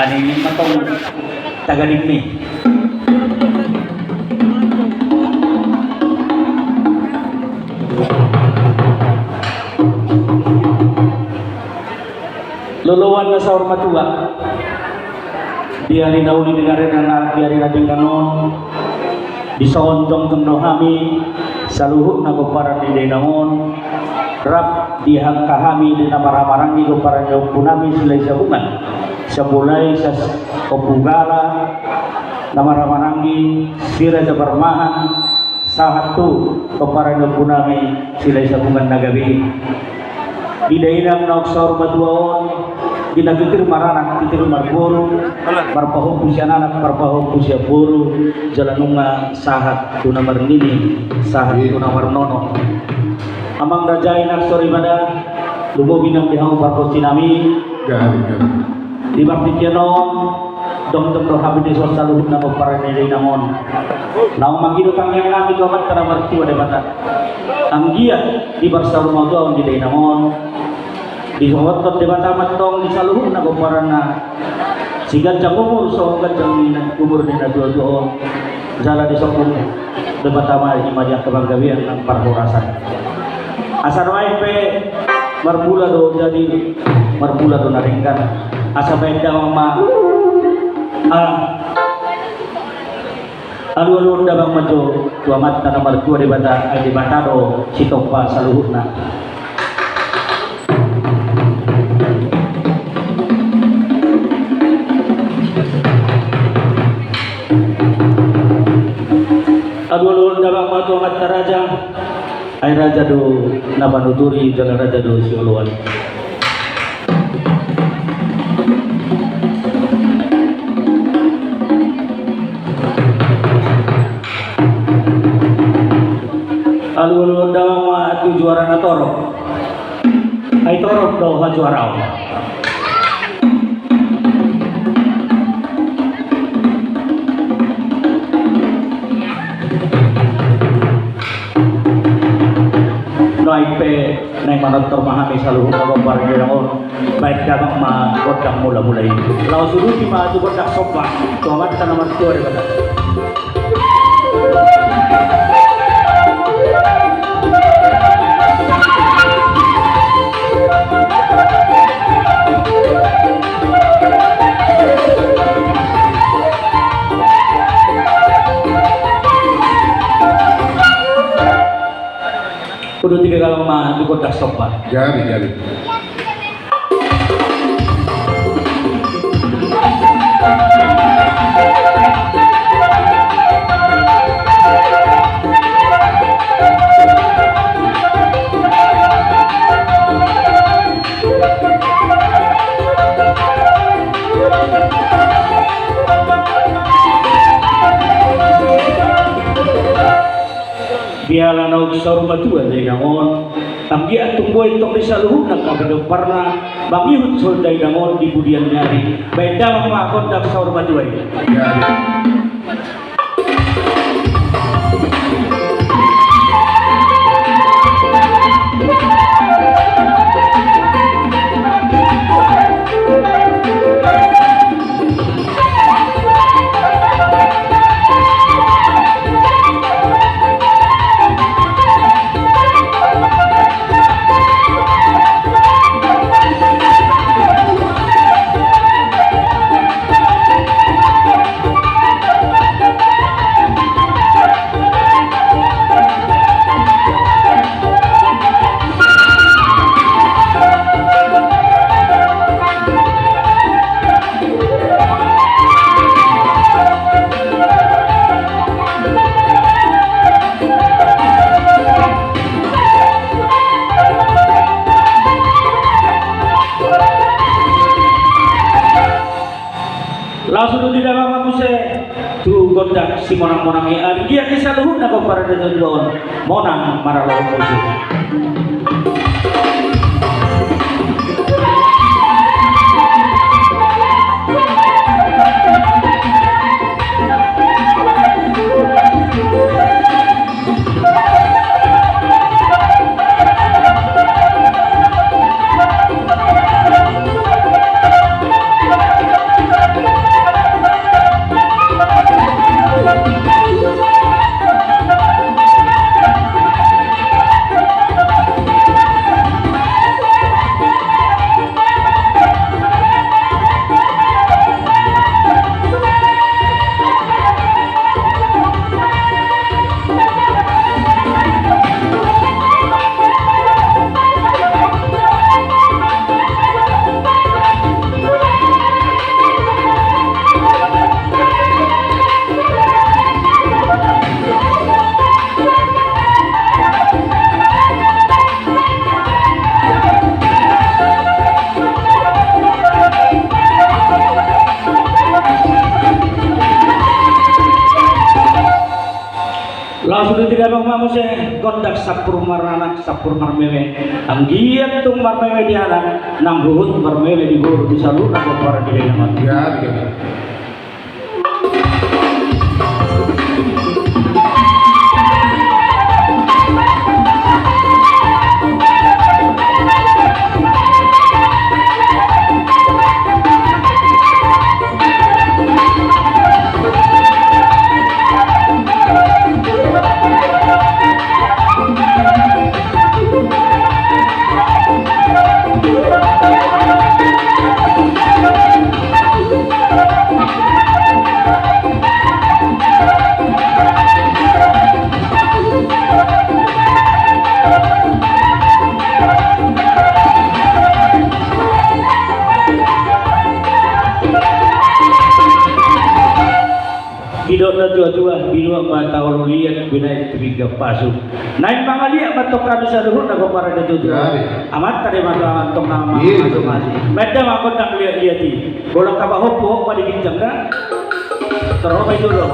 Ani matong taga-digni. Luluan na sa ormatua. Diari na uli dengarin anak diari na dingkanon. Disondong kami sa luhut na kumparan di Denamon. Rap dihang kahami di namarang-marang di kumparan yung punami sila isabungan. Sa bulay sa Opugala namarang-marang di sira sa Barmahan sahat tu kumparan yung punami sila isabungan na gabi. Di dainang nauksaur matuaon ginagikir maranak titir marboro marpahok ku siya anak marpahok ku siya boro jalanunga sahat tu namar nini sahat tu namar nono amang rajai nak sore pada lumogi nang dihang barko sinami di bakti kianon dong dong habis di sosial luhut nama paraneri namon naung mangido kang yang nami tu amat karena martua de mata anggia di barsa rumah tuaon di namon di hotot de mata matong di saluhut na kumarana sigan jang umur so jang umur dina dua-dua jala di sokong de mata mah imajah kebanggawian nang parhorasan asar wae pe marbula do jadi marbula do naringkan asa beda mama alu-alu dabang majo tuamat tanah martua di batado sitopa saluhutna alu-alu dabang majo amat raja ay raja do nabanuturi jalan raja do siuluan alu-alu daw ma tu juara na torok ay torok daw ha juara pe nay manotor mahami saluhut na barangay ako baik dabang magodang mula-mula itu law suruh di maju godak sopa tuamat ka naman tuwa rin ba kudu tiga kalau mah di kotak sopa jadi biala na usaur matua day namon tanggi atong boy tok sa luhut ng kabadong parna bangihut sol day namon di budian nyari beda makon dak saur matua langsung di dalam aku tu godak si monang-monang ya dia kisah luhut na ko para doon monang maralo musuh Sabi tidak mau saya kondak sapur maranak sapur marmeme. Ang giat tung marmeme di anak, nang buhut marmeme di buru di salu nak para di nama. Ya, begitu. Bidok na dua-dua, binuang mata ulian, binay tibiga pasok. Nain mga liya, batok kami sa luhur, nagpapara na dua-dua. Amat tadi mga antok na mga masuk-masuk. Medam ako nang liya-liya di. Bolang kabahok po, paligid jam na. Terus may dulu.